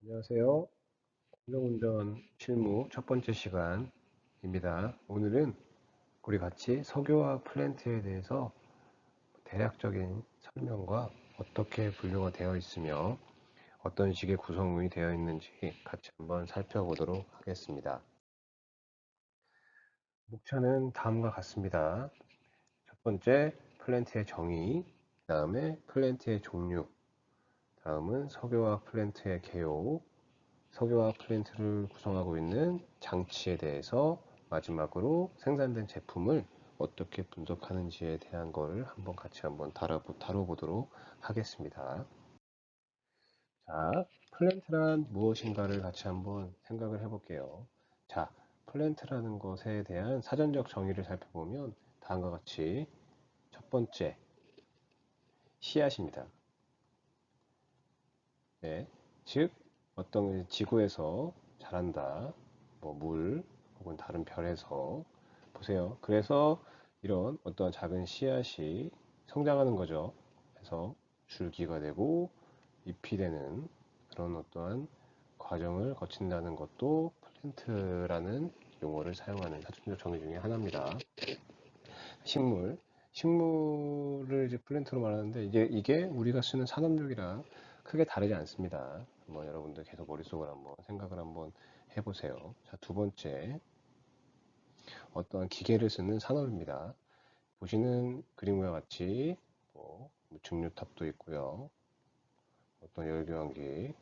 안녕하세요. 공정운전 실무 첫 번째 시간입니다. 오늘은 우리 같이 석유화학 플랜트에 대해서 대략적인 설명과 어떻게 분류가 되어 있으며 어떤 식의 구성이 되어 있는지 같이 한번 살펴보도록 하겠습니다. 목차는 다음과 같습니다. 첫 번째 플랜트의 정의, 그 다음에 플랜트의 종류, 다음은 석유화학 플랜트의 개요, 석유화학 플랜트를 구성하고 있는 장치에 대해서, 마지막으로 생산된 제품을 어떻게 분석하는지에 대한 걸 한번 같이 한번 다뤄보도록 하겠습니다. 자, 플랜트란 무엇인가를 같이 한번 생각을 해볼게요. 자, 플랜트라는 것에 대한 사전적 정의를 살펴보면 다음과 같이 첫 번째, 씨앗입니다. 네, 즉 어떤 지구에서 자란다, 뭐 물 혹은 다른 별에서 보세요. 그래서 이런 어떤 작은 씨앗이 성장하는 거죠. 그래서 줄기가 되고 잎이 되는 그런 어떠한 과정을 거친다는 것도 플랜트라는 용어를 사용하는 사전적 정의 중에 하나입니다. 식물, 식물을 이제 플랜트로 말하는데 이게 우리가 쓰는 산업용이랑 크게 다르지 않습니다. 한번 여러분들 계속 머릿속으로 한번 생각을 한번 해보세요. 자, 두 번째, 어떠한 기계를 쓰는 산업입니다. 보시는 그림과 같이 뭐 증류탑도 있고요. 어떤 열교환기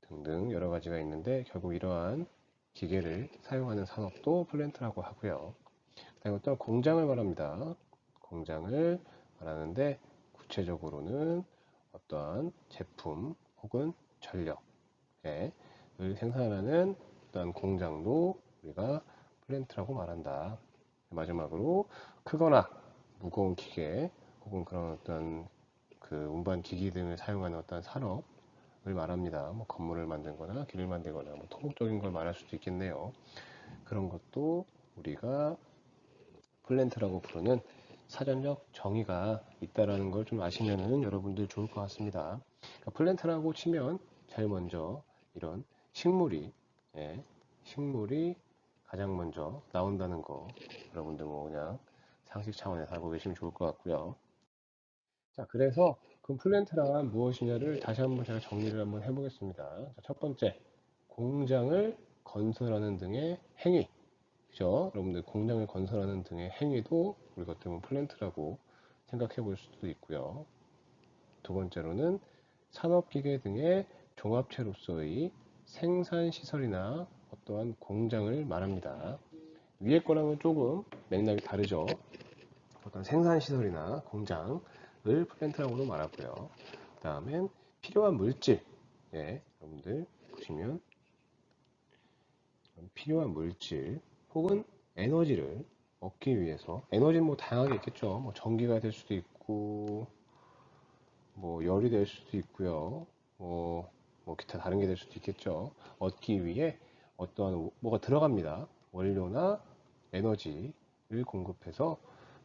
등등 여러 가지가 있는데 결국 이러한 기계를 사용하는 산업도 플랜트라고 하고요. 그다음에 어떤 공장을 말합니다. 공장을 말하는데 구체적으로는 어떠한 제품 혹은 전력을 생산하는 어떤 공장도 우리가 플랜트라고 말한다. 마지막으로 크거나 무거운 기계 혹은 그런 어떤 그 운반 기기 등을 사용하는 어떤 산업을 말합니다. 뭐 건물을 만들거나 길을 만들거나 뭐 토목적인 걸 말할 수도 있겠네요. 그런 것도 우리가 플랜트라고 부르는 사전적 정의가 있다라는 걸 좀 아시면은 여러분들 좋을 것 같습니다. 그러니까 플랜트라고 치면 제일 먼저 이런 식물이 식물이 가장 먼저 나온다는 거 여러분들 뭐 그냥 상식 차원에서 알고 계시면 좋을 것 같고요. 자, 그래서 그 플랜트란 무엇이냐를 다시 한번 제가 정리를 한번 해보겠습니다. 자, 첫 번째, 공장을 건설하는 등의 행위. 그죠? 여러분들 공장을 건설하는 등의 행위도 우리가 어떻게 보면 플랜트라고 생각해 볼 수도 있고요. 두 번째로는 산업기계 등의 종합체로서의 생산시설이나 어떠한 공장을 말합니다. 위에 거랑은 조금 맥락이 다르죠. 어떤 생산시설이나 공장을 플랜트라고도 말하고요. 그 다음엔 필요한 물질, 여러분들 보시면 필요한 물질 혹은 에너지를 얻기 위해서 에너지는 뭐 다양하게 있겠죠. 뭐 전기가 될 수도 있고 뭐 열이 될 수도 있고요. 뭐 기타 다른 게 될 수도 있겠죠. 얻기 위해 어떠한 뭐가 들어갑니다. 원료나 에너지를 공급해서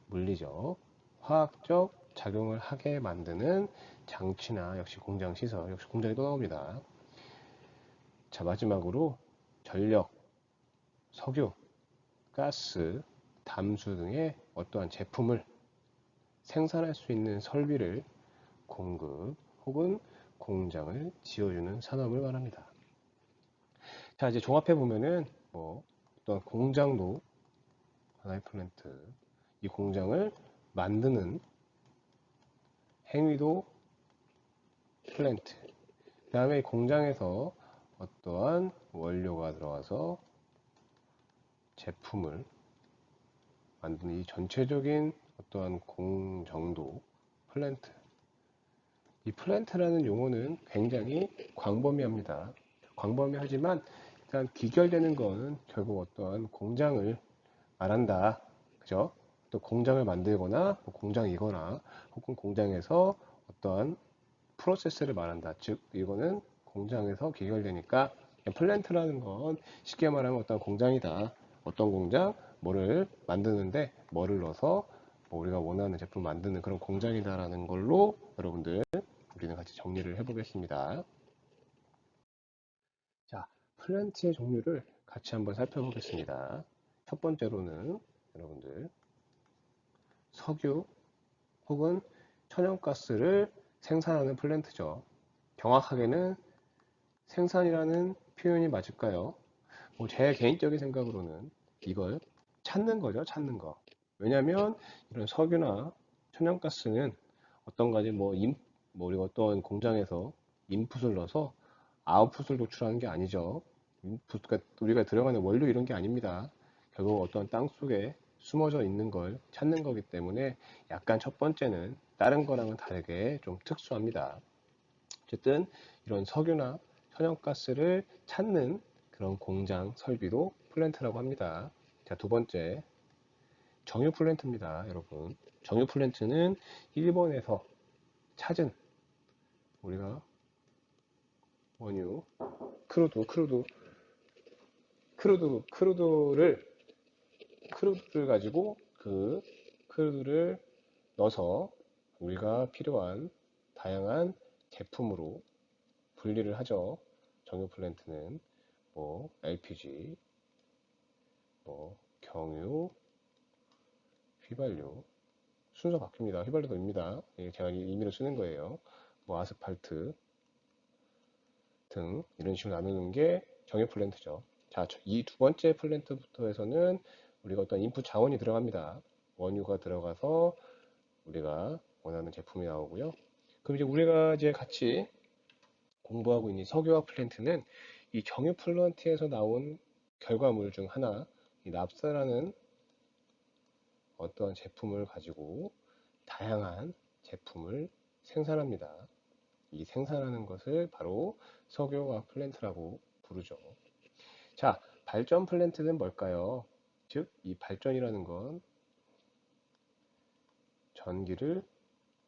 물리적, 화학적 작용을 하게 만드는 장치나 역시 공장 시설, 역시 공장이 또 나옵니다. 자, 마지막으로 전력, 석유, 가스, 담수 등의 어떠한 제품을 생산할 수 있는 설비를 공급 혹은 공장을 지어주는 산업을 말합니다. 자, 이제 종합해 보면은 뭐 어떤 공장도 하나의 플랜트, 이 공장을 만드는 행위도 플랜트. 그 다음에 공장에서 어떠한 원료가 들어와서 제품을 만드는 이 전체적인 어떠한 공정도 플랜트. 이 플랜트라는 용어는 굉장히 광범위합니다. 광범위하지만 일단 귀결되는 거는 결국 어떠한 공장을 말한다. 그죠? 또 공장을 만들거나 뭐 공장이거나 혹은 공장에서 어떠한 프로세스를 말한다. 즉 이거는 공장에서 귀결되니까 플랜트라는 건 쉽게 말하면 어떤 공장이다. 어떤 공장, 뭐를 만드는데 뭐를 넣어서 뭐 우리가 원하는 제품 만드는 그런 공장이다라는 걸로 여러분들 우리는 같이 정리를 해보겠습니다. 플랜트의 종류를 같이 한번 살펴보겠습니다. 첫 번째로는 여러분들 석유 혹은 천연가스를 생산하는 플랜트죠. 정확하게는 생산이라는 표현이 맞을까요? 제 개인적인 생각으로는 이걸 찾는 거죠, 찾는 거. 왜냐하면 이런 석유나 천연가스는 어떤 가지 우리가 어떤 공장에서 인풋을 넣어서 아웃풋을 도출하는 게 아니죠. 그러니까 우리가 들어가는 원료 이런 게 아닙니다. 결국 어떤 땅 속에 숨어져 있는 걸 찾는 거기 때문에 약간 첫 번째는 다른 거랑은 다르게 좀 특수합니다. 어쨌든 이런 석유나 천연가스를 찾는 그런 공장 설비도 플랜트라고 합니다. 자, 두 번째, 정유 플랜트입니다, 여러분. 정유 플랜트는 일본에서 찾은 우리가 원유, 크루드를 가지고 그 크루드를 넣어서 우리가 필요한 다양한 제품으로 분리를 하죠. 정유 플랜트는 LPG, 경유, 휘발유, 순서 바뀝니다. 휘발유도입니다. 제가 임의로 쓰는 거예요. 아스팔트 등 이런 식으로 나누는 게 정유 플랜트죠. 자, 이 두 번째 플랜트부터 해서는 우리가 어떤 인풋 자원이 들어갑니다. 원유가 들어가서 우리가 원하는 제품이 나오고요. 그럼 이제 우리가 이제 같이 공부하고 있는 석유화 플랜트는 이 정유 플랜트에서 나온 결과물 중 하나, 이 납사라는 어떠한 제품을 가지고 다양한 제품을 생산합니다. 이 생산하는 것을 바로 석유화학 플랜트라고 부르죠. 자, 발전 플랜트는 뭘까요? 즉, 이 발전이라는 건 전기를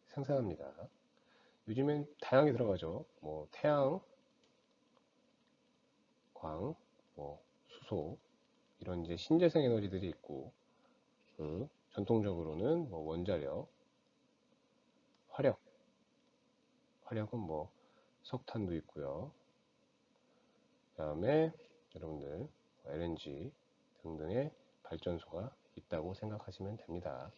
생산합니다. 요즘엔 다양하게 들어가죠. 태양, 광, 수소 이런 이제 신재생 에너지들이 있고, 전통적으로는 원자력, 화력, 화력은 석탄도 있고요. 그다음에 여러분들 LNG 등등의 발전소가 있다고 생각하시면 됩니다.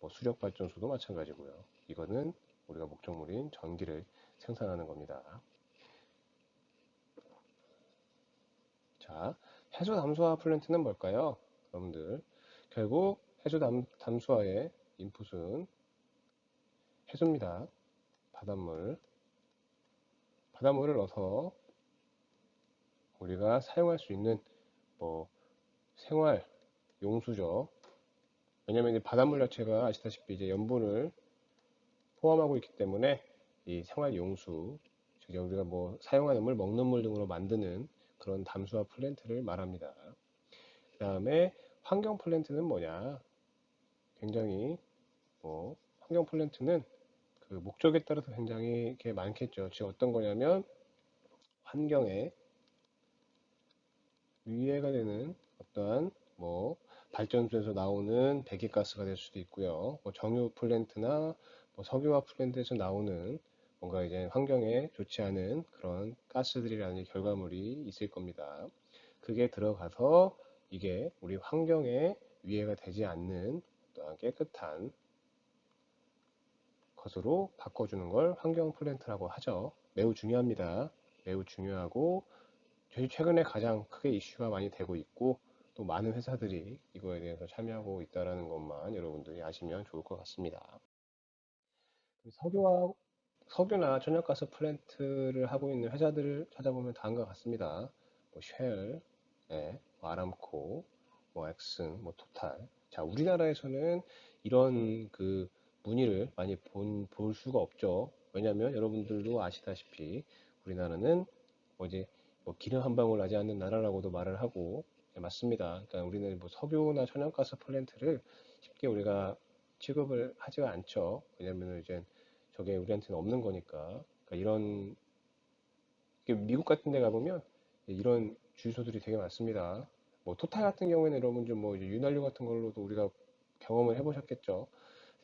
수력 발전소도 마찬가지고요. 이거는 우리가 목적물인 전기를 생산하는 겁니다. 자, 해수 담수화 플랜트는 뭘까요? 여러분들 결국 해수 담수화의 인풋은 해수입니다. 바닷물을 넣어서 우리가 사용할 수 있는 생활 용수죠. 왜냐면 바닷물 자체가 아시다시피 이제 염분을 포함하고 있기 때문에 이 생활 용수, 즉 우리가 사용하는 물, 먹는 물 등으로 만드는 그런 담수화 플랜트를 말합니다. 그 다음에 환경 플랜트는 뭐냐? 굉장히 환경 플랜트는 그 목적에 따라서 굉장히 이렇게 많겠죠. 즉 어떤 거냐면 환경에 위해가 되는 어떠한 발전소에서 나오는 배기가스가 될 수도 있고요. 정유 플랜트나 석유화 플랜트에서 나오는 뭔가 이제 환경에 좋지 않은 그런 가스들이라는 결과물이 있을 겁니다. 그게 들어가서 이게 우리 환경에 위해가 되지 않는 어떠한 깨끗한 것으로 바꿔주는 걸 환경 플랜트라고 하죠. 매우 중요합니다. 매우 중요하고 최근에 가장 크게 이슈가 많이 되고 있고 또 많은 회사들이 이거에 대해서 참여하고 있다는 것만 여러분들이 아시면 좋을 것 같습니다. 석유나 천연가스 플랜트를 하고 있는 회사들을 찾아보면 다음과 같습니다. 쉘, 아람코, 엑슨, 토탈. 자, 우리나라에서는 이런 그 문의를 많이 볼 수가 없죠. 왜냐하면 여러분들도 아시다시피 우리나라는 이제 기름 한 방울 나지 않는 나라라고도 말을 하고 맞습니다. 그러니까 우리는 석유나 천연가스 플랜트를 쉽게 우리가 취급을 하지가 않죠. 왜냐하면 이제 저게 우리한테는 없는 거니까. 그러니까 이런 미국 같은 데 가보면 이런 주유소들이 되게 많습니다. 토탈 같은 경우에는 여러분 좀 윤활유 같은 걸로도 우리가 경험을 해보셨겠죠.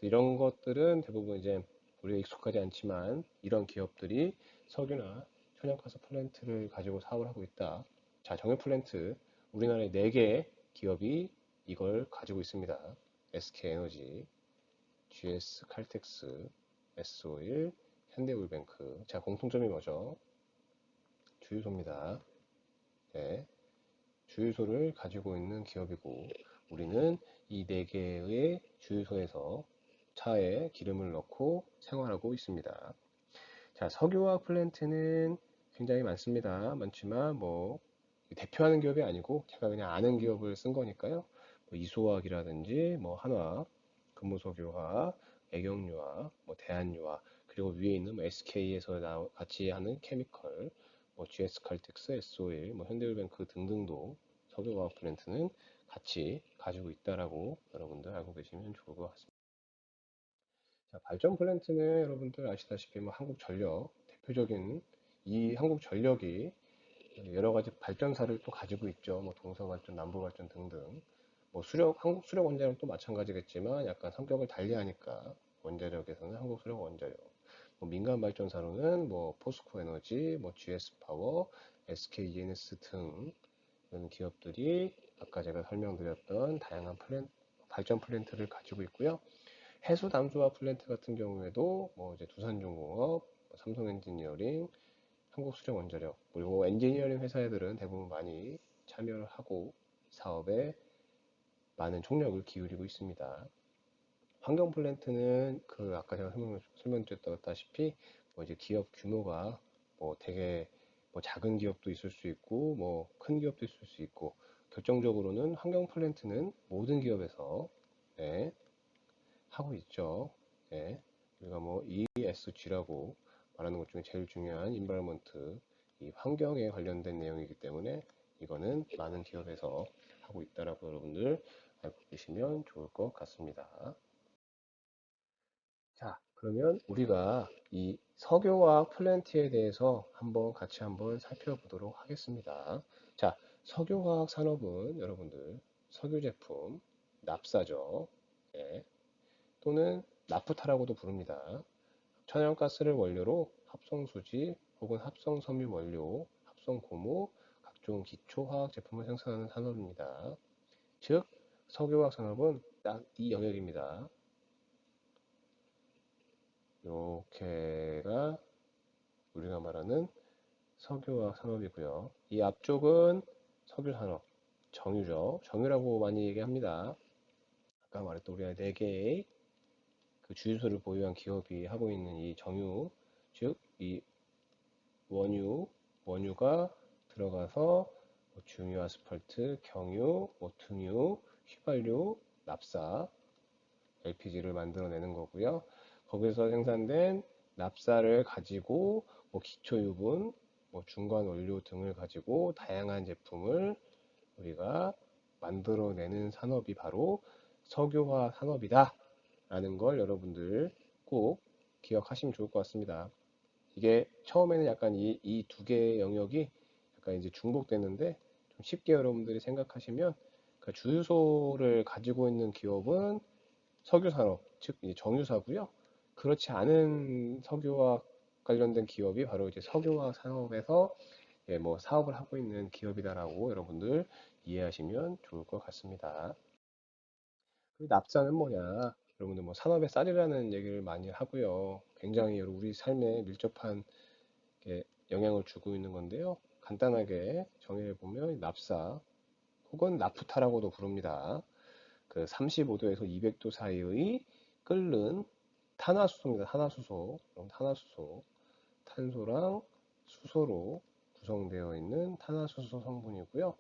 이런 것들은 대부분 이제 우리가 익숙하지 않지만 이런 기업들이 석유나 천연가스 플랜트를 가지고 사업을 하고 있다. 자, 정유 플랜트. 우리나라에 4개 기업이 이걸 가지고 있습니다. SK에너지, GS 칼텍스, S-오일, 현대오일뱅크. 자, 공통점이 뭐죠? 주유소입니다. 네, 주유소를 가지고 있는 기업이고, 우리는 이 4개의 주유소에서 차에 기름을 넣고 생활하고 있습니다. 자, 석유화학 플랜트는 굉장히 많지만 뭐 대표하는 기업이 아니고 제가 그냥 아는 기업을 쓴 거니까요. 뭐 이소화학이라든지 뭐 한화학, 금호석유화학, 애경유화, 뭐 대한유화, 그리고 위에 있는 뭐 SK에서 같이 하는 케미컬, 뭐 GS 칼텍스, S-오일, 뭐 현대오일뱅크 등등도 석유화학 플랜트는 같이 가지고 있다라고 여러분들 알고 계시면 좋을 것 같습니다. 자, 발전 플랜트는 여러분들 아시다시피 뭐 한국전력 대표적인 이 한국전력이 여러 가지 발전사를 또 가지고 있죠. 뭐 동서발전, 남부발전 등등. 뭐 한국수력원자력도 마찬가지겠지만 약간 성격을 달리하니까 원자력에서는 한국수력원자력. 뭐 민간 발전사로는 뭐 포스코에너지, 뭐 GS파워, SKENS 등 이런 기업들이 아까 제가 설명드렸던 다양한 발전 플랜트를 가지고 있고요. 해수 담수화 플랜트 같은 경우에도 뭐 이제 두산중공업, 뭐 삼성엔지니어링, 한국수력원자력 그리고 엔지니어링 회사들은 대부분 많이 참여를 하고 사업에 많은 총력을 기울이고 있습니다. 환경 플랜트는 그 아까 제가 설명드렸다시피 뭐 이제 기업 규모가 뭐 되게 뭐 작은 기업도 있을 수 있고 뭐 큰 기업도 있을 수 있고 결정적으로는 환경 플랜트는 모든 기업에서 네, 하고 있죠. 예. 우리가 뭐 ESG라고 말하는 것 중에 제일 중요한 인바이러먼트, 이 환경에 관련된 내용이기 때문에 이거는 많은 기업에서 하고 있다라고 여러분들 알고 계시면 좋을 것 같습니다. 자, 그러면 우리가 이 석유화학 플랜트에 대해서 같이 한번 살펴보도록 하겠습니다. 자, 석유화학 산업은 여러분들 석유 제품, 납사죠. 예. 또는 나프타라고도 부릅니다. 천연가스를 원료로 합성수지 혹은 합성섬유 원료, 합성고무, 각종 기초화학 제품을 생산하는 산업입니다. 즉, 석유화학 산업은 딱 이 영역입니다. 이렇게가 우리가 말하는 석유화학 산업이고요. 이 앞쪽은 석유산업, 정유죠. 정유라고 많이 얘기합니다. 아까 말했던 우리가 4개의 그 주유소를 보유한 기업이 하고 있는 이 정유, 즉 이 원유가 들어가서 뭐 중유, 아스팔트, 경유, 뭐 등유, 휘발유, 납사, LPG를 만들어내는 거고요. 거기서 생산된 납사를 가지고 뭐 기초유분, 뭐 중간 원료 등을 가지고 다양한 제품을 우리가 만들어내는 산업이 바로 석유화 산업이다 라는 걸 여러분들 꼭 기억하시면 좋을 것 같습니다. 이게 처음에는 약간 이 두 개의 영역이 약간 이제 중복되는데 좀 쉽게 여러분들이 생각하시면 그러니까 주유소를 가지고 있는 기업은 석유산업, 즉 이제 정유사고요. 그렇지 않은 석유와 관련된 기업이 바로 이제 석유화 산업에서 예, 뭐 사업을 하고 있는 기업이다라고 여러분들 이해하시면 좋을 것 같습니다. 그 납사는 뭐냐? 여러분들 뭐 산업의 쌀이라는 얘기를 많이 하고요. 굉장히 우리 삶에 밀접한 영향을 주고 있는 건데요. 간단하게 정의해 보면 납사 혹은 나프타라고도 부릅니다. 그 35도에서 200도 사이의 끓는 탄화수소입니다. 탄화수소. 그럼 탄화수소. 탄소랑 수소로 구성되어 있는 탄화수소 성분이고요.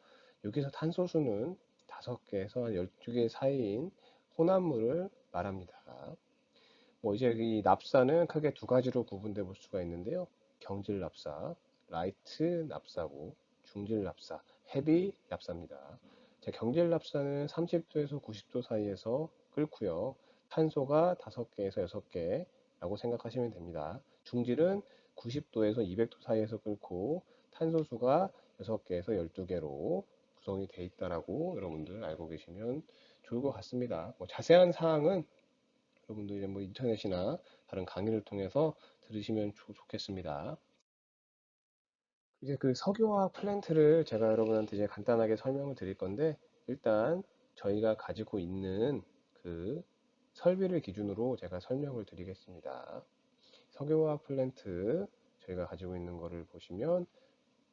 여기서 탄소수는 5개에서 12개 사이인 혼합물을 말합니다. 뭐 이제 이 납사는 크게 두 가지로 구분돼 볼 수가 있는데요. 경질 납사, 라이트 납사고 중질 납사, 헤비 납사입니다. 자, 경질 납사는 30도에서 90도 사이에서 끓고요. 탄소가 5개에서 6개라고 생각하시면 됩니다. 중질은 90도에서 200도 사이에서 끓고 탄소수가 6개에서 12개로 구성이 되어 있다라고 여러분들 알고 계시면 좋을 것 같습니다. 뭐 자세한 사항은 여러분도 이제 뭐 인터넷이나 다른 강의를 통해서 들으시면 좋겠습니다. 이제 그 석유화학 플랜트를 제가 여러분한테 이제 간단하게 설명을 드릴 건데, 일단 저희가 가지고 있는 그 설비를 기준으로 제가 설명을 드리겠습니다. 석유화학 플랜트 저희가 가지고 있는 거를 보시면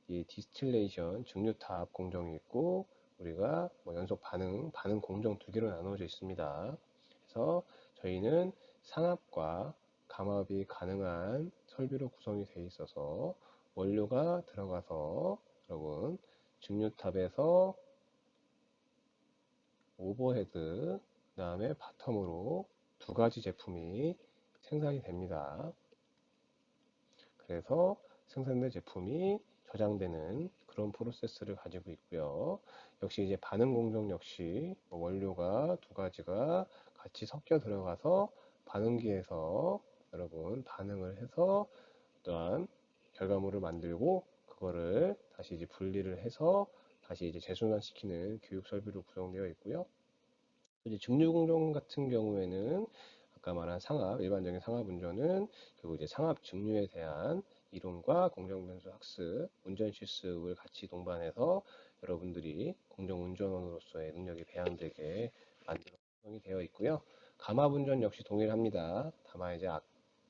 이 디스틸레이션 증류탑 공정이 있고, 우리가 뭐 연속 반응 공정 두 개로 나누어져 있습니다. 그래서 저희는 상압과 감압이 가능한 설비로 구성이 되어 있어서 원료가 들어가서 여러분 증류탑에서 오버헤드 그 다음에 바텀으로 두 가지 제품이 생산이 됩니다. 그래서 생산된 제품이 저장되는 그런 프로세스를 가지고 있고요. 역시 이제 반응 공정 역시 뭐 원료가 두 가지가 같이 섞여 들어가서 반응기에서 여러분 반응을 해서 또한 결과물을 만들고, 그거를 다시 이제 분리를 해서 다시 이제 재순환시키는 교육 설비로 구성되어 있고요. 이제 증류 공정 같은 경우에는 아까 말한 상압, 일반적인 상압 운전은 결국 이제 상압 증류에 대한 이론과 공정 변수 학습, 운전 실습을 같이 동반해서 여러분들이 공정 운전원으로서의 능력이 배양되게 만들어 구성이 되어 있고요. 감압 운전 역시 동일합니다. 다만 이제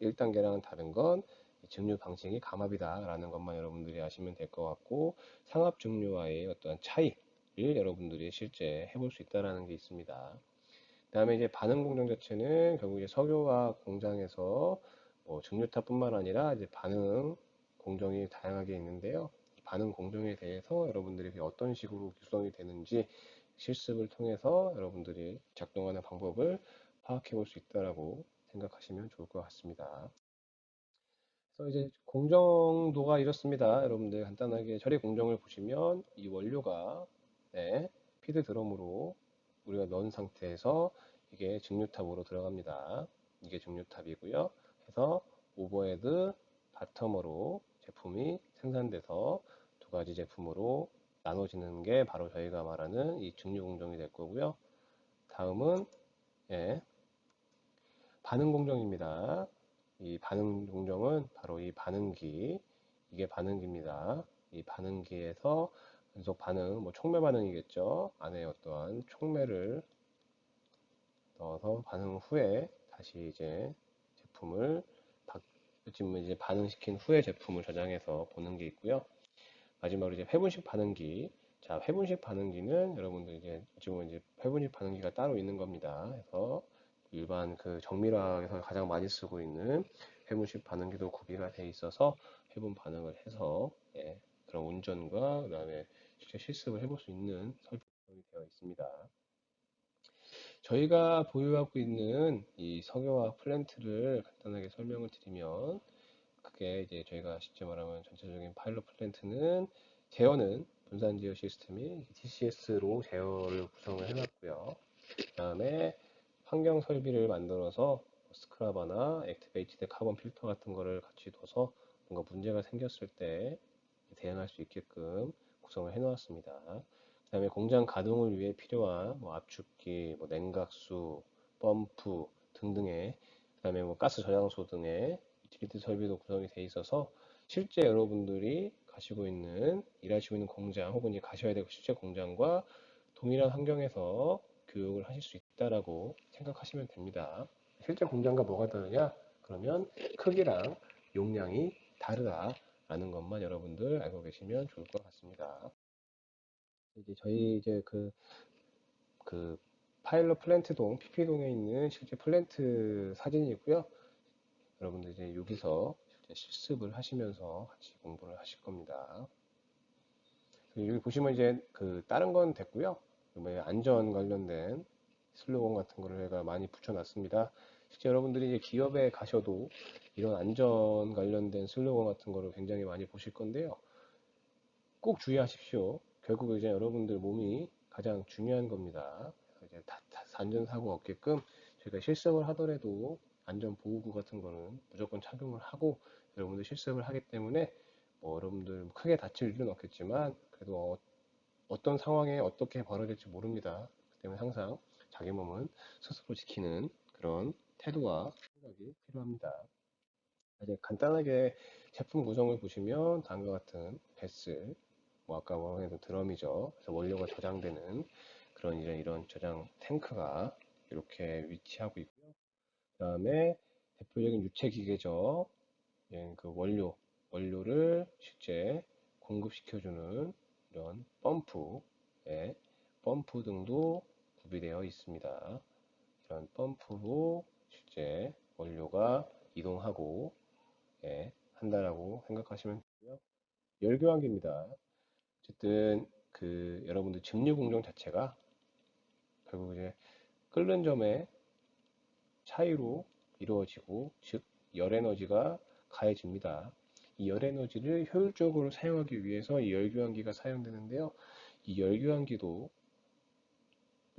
1단계랑은 다른 건 증류 방식이 감압이다라는 것만 여러분들이 아시면 될 것 같고, 상압 증류와의 어떠한 차이를 여러분들이 실제 해볼 수 있다라는 게 있습니다. 그 다음에 이제 반응 공정 자체는 결국 이제 석유화학 공장에서 뭐 증류탑뿐만 아니라 이제 반응 공정이 다양하게 있는데요. 이 반응 공정에 대해서 여러분들이 어떤 식으로 구성이 되는지 실습을 통해서 여러분들이 작동하는 방법을 파악해 볼 수 있다라고 생각하시면 좋을 것 같습니다. 그래서 이제 공정도가 이렇습니다. 여러분들 간단하게 처리 공정을 보시면 이 원료가 네, 피드 드럼으로 우리가 넣은 상태에서 이게 증류탑으로 들어갑니다. 이게 증류탑이고요. 해서 오버헤드 바텀으로 제품이 생산돼서 두 가지 제품으로 나눠지는 게 바로 저희가 말하는 이 증류 공정이 될 거고요. 다음은 예, 반응 공정입니다. 이 반응 공정은 바로 이 반응기, 이게 반응기입니다. 이 반응기에서 연속 반응, 뭐 촉매 반응이겠죠. 안에 어떠한 촉매를 넣어서 반응 후에 다시 이제 제품을 지금 이제 반응시킨 후에 제품을 저장해서 보는 게 있고요. 마지막으로 이제 회분식 반응기. 자, 회분식 반응기는 여러분들 이제 지금 이제 회분식 반응기가 따로 있는 겁니다. 그래서 일반 그 정밀화에서 가장 많이 쓰고 있는 회분식 반응기도 구비가 돼 있어서 회분 반응을 해서 예, 그런 운전과 그다음에 실제 실습을 해볼 수 있는 설비가 되어 있습니다. 저희가 보유하고 있는 이 석유화학 플랜트를 간단하게 설명을 드리면, 그게 이제 저희가 쉽게 말하면 전체적인 파일럿 플랜트는 제어는 분산 제어 시스템이 TCS로 제어를 구성을 해놨고요. 그 다음에 환경 설비를 만들어서 스크라바나 액티베이티드 카본 필터 같은 거를 같이 둬서 뭔가 문제가 생겼을 때 대응할 수 있게끔 구성을 해놓았습니다. 그 다음에 공장 가동을 위해 필요한 뭐 압축기, 뭐 냉각수, 펌프 등등의, 그 다음에 뭐 가스 저장소 등의 유틸리티 설비도 구성이 돼 있어서 실제 여러분들이 가시고 있는, 일하시고 있는 공장 혹은 가셔야 될 실제 공장과 동일한 환경에서 교육을 하실 수 있다라고 생각하시면 됩니다. 실제 공장과 뭐가 다르냐? 그러면 크기랑 용량이 다르다라는 것만 여러분들 알고 계시면 좋을 것 같습니다. 이제 저희 이제 그 파일럿 플랜트동, PP동에 있는 실제 플랜트 사진이고요. 여러분들 이제 여기서 실제 실습을 하시면서 같이 공부를 하실 겁니다. 여기 보시면 이제 다른 건 됐고요. 안전 관련된 슬로건 같은 거를 제가 많이 붙여놨습니다. 실제 여러분들이 이제 기업에 가셔도 이런 안전 관련된 슬로건 같은 거를 굉장히 많이 보실 건데요. 꼭 주의하십시오. 결국 이제 여러분들 몸이 가장 중요한 겁니다. 그래서 이제 안전사고 없게끔 저희가 실습을 하더라도 안전보호구 같은 거는 무조건 착용을 하고 여러분들 실습을 하기 때문에 뭐 여러분들 크게 다칠 일은 없겠지만 그래도 어떤 상황에 어떻게 벌어질지 모릅니다. 그 때문에 항상 자기 몸은 스스로 지키는 그런 태도와 생각이 필요합니다. 이제 간단하게 제품 구성을 보시면 다음과 같은 베슬, 뭐 아까 말한 드럼이죠. 그래서 원료가 저장되는 그런 이런 저장 탱크가 이렇게 위치하고 있고요. 그다음에 대표적인 유체 기계죠. 예, 그 원료를 실제 공급시켜주는 이런 펌프, 예, 펌프 등도 구비되어 있습니다. 이런 펌프로 실제 원료가 이동하고, 예, 한다라고 생각하시면 되고요. 열교환기입니다. 어쨌든 그 여러분들 증류 공정 자체가 결국 이제 끓는 점의 차이로 이루어지고, 즉 열 에너지가 가해집니다. 이 열 에너지를 효율적으로 사용하기 위해서 이 열교환기가 사용되는데요. 이 열교환기도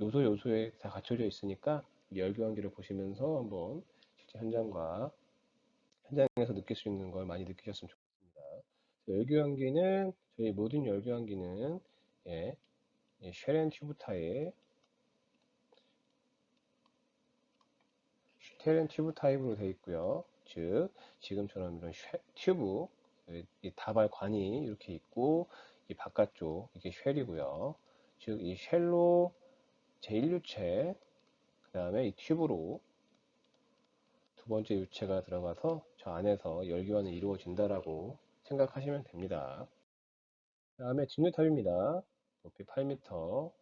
요소요소에 다 갖춰져 있으니까 이 열교환기를 보시면서 한번 실제 현장에서 느낄 수 있는 걸 많이 느끼셨으면 좋겠습니다. 열교환기는 저희 모든 열교환기는, 예, 쉘앤 튜브 타입, 쉘앤 튜브 타입으로 되어 있고요. 즉 지금처럼 이런 튜브, 이 다발관이 이렇게 있고, 이 바깥쪽 이게 쉘이고요. 즉 이 쉘로 제1유체, 그 다음에 이 튜브로 두 번째 유체가 들어가서 저 안에서 열교환이 이루어진다라고 생각하시면 됩니다. 그 다음에 직류탑입니다. 높이 8m,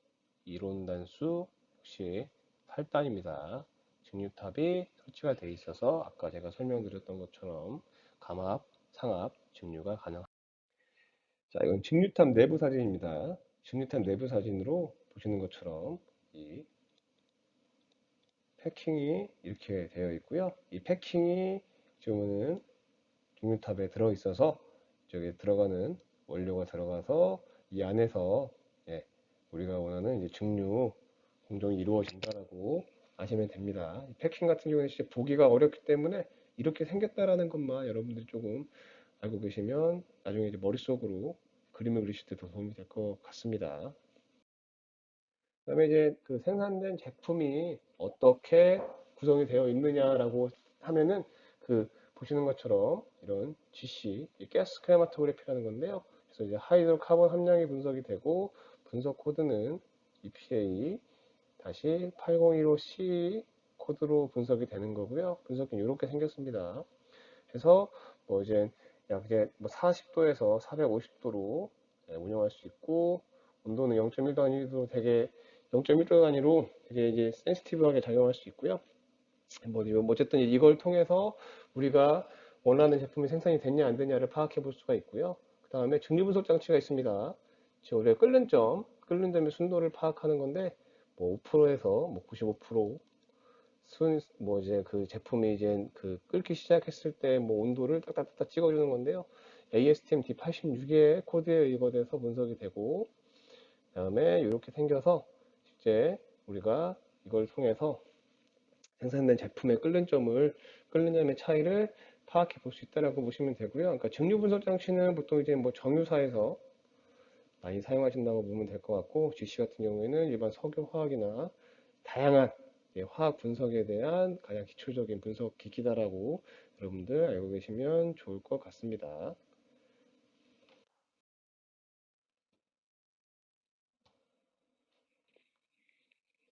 이론 단수 역시 8단입니다. 직류탑이 설치가 되어 있어서 아까 제가 설명드렸던 것처럼 감압, 상압, 직류가 가능합니다. 자, 이건 직류탑 내부 사진입니다. 직류탑 내부 사진으로 보시는 것처럼 이 패킹이 이렇게 되어 있고요. 이 패킹이 지금은 직류탑에 들어 있어서 저기 들어가는 원료가 들어가서 이 안에서, 예, 우리가 원하는 이제 증류 공정이 이루어진다라고 아시면 됩니다. 이 패킹 같은 경우는 진짜 보기가 어렵기 때문에 이렇게 생겼다라는 것만 여러분들이 조금 알고 계시면 나중에 이제 머릿속으로 그림을 그리실 때 더 도움이 될 것 같습니다. 그다음에 이제 그 생산된 제품이 어떻게 구성이 되어 있느냐라고 하면은 그 보시는 것처럼 이런 GC, 가스 크레마토그래피라는 건데요. 그래서 이제 하이드로카본 함량이 분석이 되고, 분석 코드는 EPA 8015C 코드로 분석이 되는 거고요. 분석은 이렇게 생겼습니다. 그래서 뭐 이제 약 이제 뭐 40도에서 450도로 운영할 수 있고, 온도는 0.1도 단위로 되게 0.1도 단위로 되게 이제 센시티브하게 작용할 수 있고요. 뭐 어쨌든 이걸 통해서 우리가 원하는 제품이 생산이 됐냐 안 됐냐를 파악해 볼 수가 있고요. 그 다음에 증류 분석 장치가 있습니다. 즉 우리가 끓는 점의 순도를 파악하는 건데, 뭐 5%에서 뭐 95%, 뭐 이제 그 제품이 이제 그 끓기 시작했을 때 뭐 온도를 딱딱딱 찍어주는 건데요. ASTM D86의 코드에 의거돼서 분석이 되고, 그다음에 이렇게 생겨서 실제 우리가 이걸 통해서 생산된 제품의 끓는 점의 차이를 파악해 볼 수 있다라고 보시면 되고요. 그러니까 증류 분석 장치는 보통 이제 뭐 정유사에서 많이 사용하신다고 보면 될 것 같고, GC 같은 경우에는 일반 석유 화학이나 다양한 화학 분석에 대한 가장 기초적인 분석 기기다라고 여러분들 알고 계시면 좋을 것 같습니다.